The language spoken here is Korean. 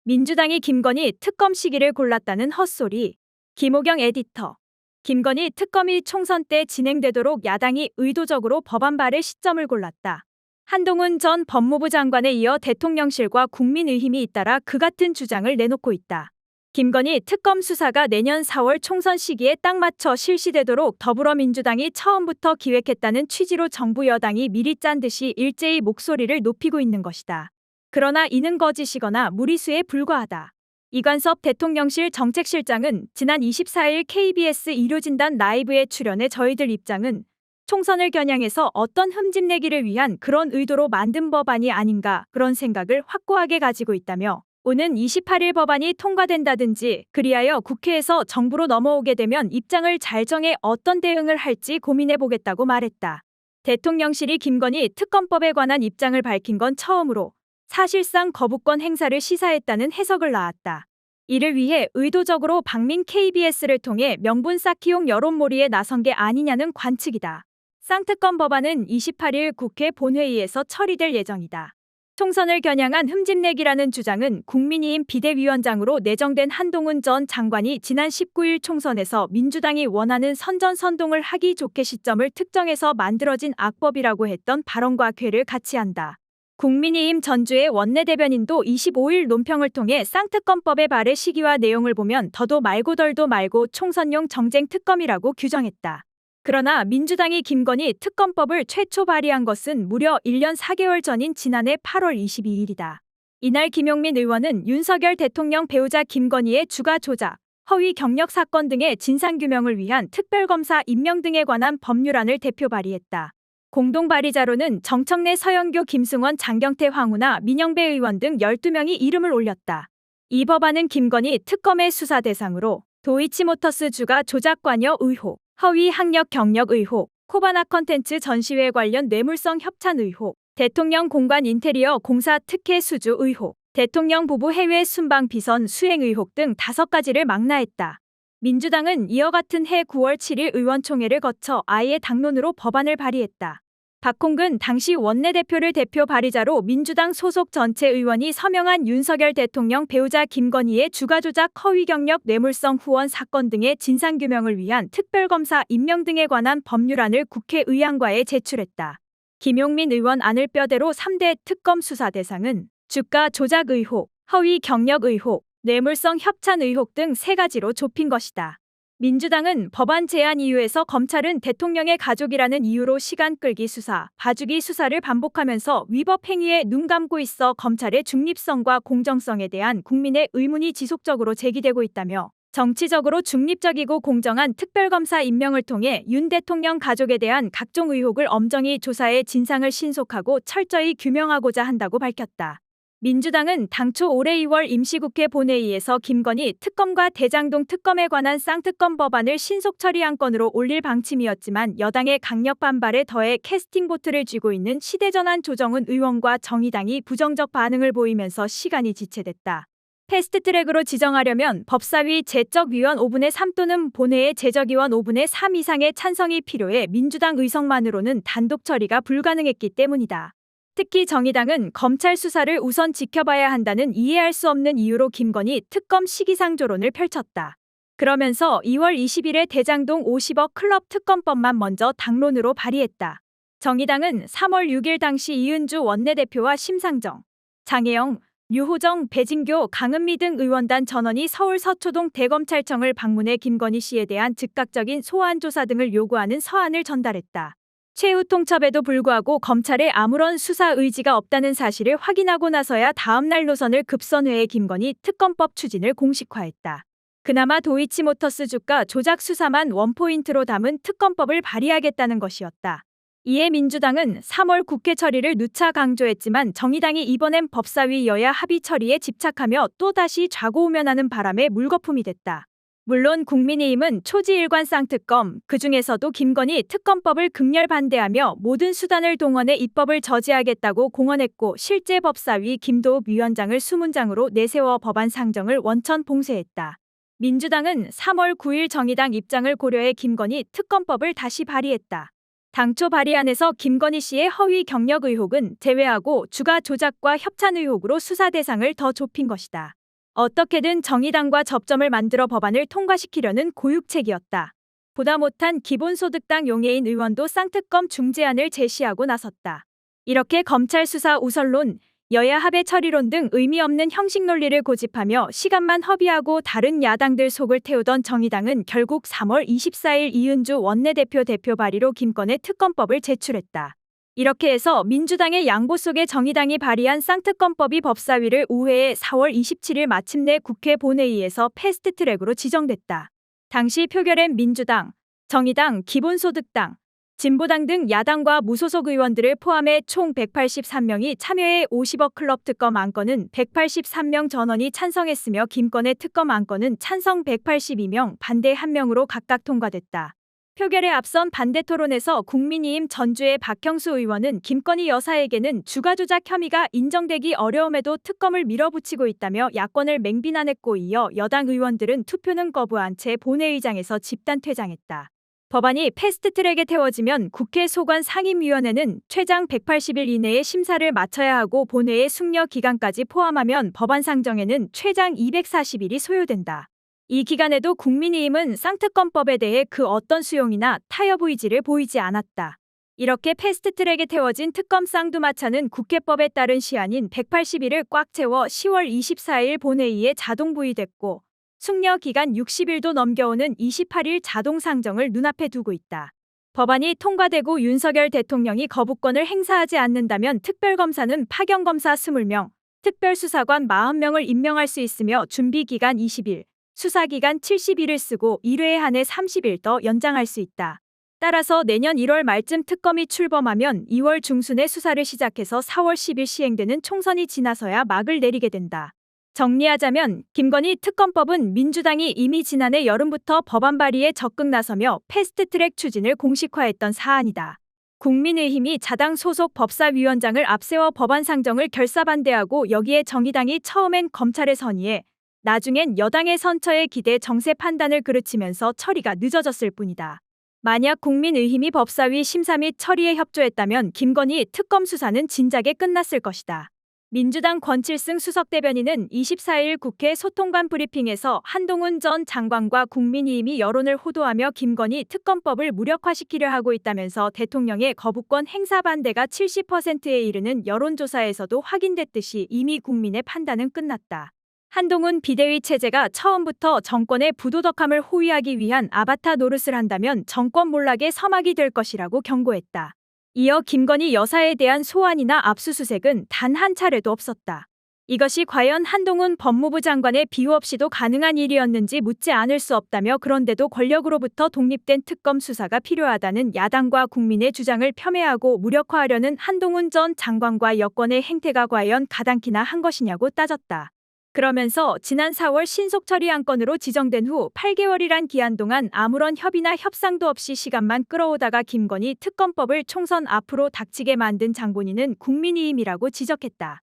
민주당이 김건희 특검 시기를 골랐다는 헛소리. 김호경 에디터. 김건희 특검이 총선 때 진행되도록 야당이 의도적으로 법안 발의 시점을 골랐다. 한동훈 전 법무부 장관에 이어 대통령실과 국민의힘이 잇따라 그 같은 주장을 내놓고 있다. 김건희 특검 수사가 내년 4월 총선 시기에 딱 맞춰 실시되도록 더불어민주당이 처음부터 기획했다는 취지로 정부 여당이 미리 짠 듯이 일제히 목소리를 높이고 있는 것이다. 그러나 이는 거짓이거나 무리수에 불과하다. 이관섭 대통령실 정책실장은 지난 24일 KBS 일요진단 라이브에 출연해 저희들 입장은 총선을 겨냥해서 어떤 흠집내기를 위한 그런 의도로 만든 법안이 아닌가 그런 생각을 확고하게 가지고 있다며 오는 28일 법안이 통과된다든지 그리하여 국회에서 정부로 넘어오게 되면 입장을 잘 정해 어떤 대응을 할지 고민해보겠다고 말했다. 대통령실이 김건희 특검법에 관한 입장을 밝힌 건 처음으로 사실상 거부권 행사를 시사했다는 해석을 낳았다. 이를 위해 의도적으로 박민 KBS를 통해 명분 쌓기용 여론몰이에 나선 게 아니냐는 관측이다. 쌍특검 법안은 28일 국회 본회의에서 처리될 예정이다. 총선을 겨냥한 흠집내기라는 주장은 국민의힘 비대위원장으로 내정된 한동훈 전 장관이 지난 19일 총선에서 민주당이 원하는 선전선동을 하기 좋게 시점을 특정해서 만들어진 악법이라고 했던 발언과 궤를 같이 한다. 국민의힘 전주의 원내대변인도 25일 논평을 통해 쌍특검법의 발의 시기와 내용을 보면 더도 말고 덜도 말고 총선용 정쟁 특검이라고 규정했다. 그러나 민주당이 김건희 특검법을 최초 발의한 것은 무려 1년 4개월 전인 지난해 8월 22일이다. 이날 김용민 의원은 윤석열 대통령 배우자 김건희의 주가 조작, 허위 경력 사건 등의 진상규명을 위한 특별검사 임명 등에 관한 법률안을 대표 발의했다. 공동 발의자로는 정청래, 서영교, 김승원, 장경태, 황운하, 민영배 의원 등 12명이 이름을 올렸다. 이 법안은 김건희 특검의 수사 대상으로 도이치모터스 주가 조작 관여 의혹, 허위 학력 경력 의혹, 코바나 컨텐츠 전시회 관련 뇌물성 협찬 의혹, 대통령 공관 인테리어 공사 특혜 수주 의혹, 대통령 부부 해외 순방 비선 수행 의혹 등 5가지를 망라했다. 민주당은 이와 같은 해 9월 7일 의원총회를 거쳐 아예 당론으로 법안을 발의했다. 박홍근 당시 원내대표를 대표 발의자로 민주당 소속 전체 의원이 서명한 윤석열 대통령 배우자 김건희의 주가 조작, 허위 경력, 뇌물성 후원 사건 등의 진상규명을 위한 특별검사 임명 등에 관한 법률안을 국회의안과에 제출했다. 김용민 의원 안을 뼈대로 3대 특검 수사 대상은 주가 조작 의혹, 허위 경력 의혹, 뇌물성 협찬 의혹 등 3가지로 좁힌 것이다. 민주당은 법안 제안 이유에서 검찰은 대통령의 가족이라는 이유로 시간 끌기 수사, 봐주기 수사를 반복하면서 위법 행위에 눈 감고 있어 검찰의 중립성과 공정성에 대한 국민의 의문이 지속적으로 제기되고 있다며 정치적으로 중립적이고 공정한 특별검사 임명을 통해 윤 대통령 가족에 대한 각종 의혹을 엄정히 조사해 진상을 신속하고 철저히 규명하고자 한다고 밝혔다. 민주당은 당초 올해 2월 임시국회 본회의에서 김건희 특검과 대장동 특검에 관한 쌍특검 법안을 신속 처리 안건으로 올릴 방침이었지만 여당의 강력 반발에 더해 캐스팅 보트를 쥐고 있는 시대전환 조정훈 의원과 정의당이 부정적 반응을 보이면서 시간이 지체됐다. 패스트트랙으로 지정하려면 법사위 제적위원 5분의 3 또는 본회의 제적위원 5분의 3 이상의 찬성이 필요해 민주당 의석만으로는 단독 처리가 불가능했기 때문이다. 특히 정의당은 검찰 수사를 우선 지켜봐야 한다는 이해할 수 없는 이유로 김건희 특검 시기상조론을 펼쳤다. 그러면서 2월 20일에 대장동 50억 클럽 특검법만 먼저 당론으로 발의했다. 정의당은 3월 6일 당시 이은주 원내대표와 심상정, 장혜영, 유호정, 배진교, 강은미 등 의원단 전원이 서울 서초동 대검찰청을 방문해 김건희 씨에 대한 즉각적인 소환 조사 등을 요구하는 서한을 전달했다. 최후 통첩에도 불구하고 검찰에 아무런 수사 의지가 없다는 사실을 확인하고 나서야 다음날 노선을 급선회해 김건희 특검법 추진을 공식화했다. 그나마 도이치모터스 주가 조작 수사만 원포인트로 담은 특검법을 발의하겠다는 것이었다. 이에 민주당은 3월 국회 처리를 누차 강조했지만 정의당이 이번엔 법사위 여야 합의 처리에 집착하며 또다시 좌고우면하는 바람에 물거품이 됐다. 물론 국민의힘은 초지일관 쌍특검, 그중에서도 김건희 특검법을 극렬 반대하며 모든 수단을 동원해 입법을 저지하겠다고 공언했고 실제 법사위 김도읍 위원장을 수문장으로 내세워 법안 상정을 원천 봉쇄했다. 민주당은 3월 9일 정의당 입장을 고려해 김건희 특검법을 다시 발의했다. 당초 발의안에서 김건희 씨의 허위 경력 의혹은 제외하고 주가 조작과 협찬 의혹으로 수사 대상을 더 좁힌 것이다. 어떻게든 정의당과 접점을 만들어 법안을 통과시키려는 고육책이었다. 보다 못한 기본소득당 용해인 의원도 쌍특검 중재안을 제시하고 나섰다. 이렇게 검찰 수사 우설론, 여야 합의 처리론 등 의미 없는 형식 논리를 고집하며 시간만 허비하고 다른 야당들 속을 태우던 정의당은 결국 3월 24일 이은주 원내대표 대표 발의로 김건의 특검법을 제출했다. 이렇게 해서 민주당의 양보 속에 정의당이 발의한 쌍특검법이 법사위를 우회해 4월 27일 마침내 국회 본회의에서 패스트트랙으로 지정됐다. 당시 표결엔 민주당, 정의당, 기본소득당, 진보당 등 야당과 무소속 의원들을 포함해 총 183명이 참여해 50억 클럽 특검 안건은 183명 전원이 찬성했으며 김건의 특검 안건은 찬성 182명, 반대 1명으로 각각 통과됐다. 표결에 앞선 반대 토론에서 국민의힘 전주의 박형수 의원은 김건희 여사에게는 주가조작 혐의가 인정되기 어려움에도 특검을 밀어붙이고 있다며 야권을 맹비난했고, 이어 여당 의원들은 투표는 거부한 채 본회의장에서 집단 퇴장했다. 법안이 패스트트랙에 태워지면 국회 소관 상임위원회는 최장 180일 이내에 심사를 마쳐야 하고 본회의 숙려 기간까지 포함하면 법안 상정에는 최장 240일이 소요된다. 이 기간에도 국민의힘은 쌍특검법에 대해 그 어떤 수용이나 타협 의지를 보이지 않았다. 이렇게 패스트트랙에 태워진 특검 쌍두마차는 국회법에 따른 시한인 180일을 꽉 채워 10월 24일 본회의에 자동 부의됐고, 숙려 기간 60일도 넘겨오는 28일 자동 상정을 눈앞에 두고 있다. 법안이 통과되고 윤석열 대통령이 거부권을 행사하지 않는다면 특별검사는 파견검사 20명, 특별수사관 40명을 임명할 수 있으며 준비기간 20일, 수사기간 70일을 쓰고 1회에 한해 30일 더 연장할 수 있다. 따라서 내년 1월 말쯤 특검이 출범하면 2월 중순에 수사를 시작해서 4월 10일 시행되는 총선이 지나서야 막을 내리게 된다. 정리하자면 김건희 특검법은 민주당이 이미 지난해 여름부터 법안 발의에 적극 나서며 패스트트랙 추진을 공식화했던 사안이다. 국민의힘이 자당 소속 법사위원장을 앞세워 법안 상정을 결사반대하고, 여기에 정의당이 처음엔 검찰의 선의에 나중엔 여당의 선처에 기대 정세 판단을 그르치면서 처리가 늦어졌을 뿐이다. 만약 국민의힘이 법사위 심사 및 처리에 협조했다면 김건희 특검 수사는 진작에 끝났을 것이다. 민주당 권칠승 수석대변인은 24일 국회 소통관 브리핑에서 한동훈 전 장관과 국민의힘이 여론을 호도하며 김건희 특검법을 무력화시키려 하고 있다면서 대통령의 거부권 행사 반대가 70%에 이르는 여론조사에서도 확인됐듯이 이미 국민의 판단은 끝났다. 한동훈 비대위 체제가 처음부터 정권의 부도덕함을 호위하기 위한 아바타 노릇을 한다면 정권 몰락의 서막이 될 것이라고 경고했다. 이어 김건희 여사에 대한 소환이나 압수수색은 단 한 차례도 없었다. 이것이 과연 한동훈 법무부 장관의 비호 없이도 가능한 일이었는지 묻지 않을 수 없다며, 그런데도 권력으로부터 독립된 특검 수사가 필요하다는 야당과 국민의 주장을 폄훼하고 무력화하려는 한동훈 전 장관과 여권의 행태가 과연 가당키나 한 것이냐고 따졌다. 그러면서 지난 4월 신속처리 안건으로 지정된 후 8개월이란 기한 동안 아무런 협의나 협상도 없이 시간만 끌어오다가 김건희 특검법을 총선 앞으로 닥치게 만든 장본인은 국민의힘이라고 지적했다.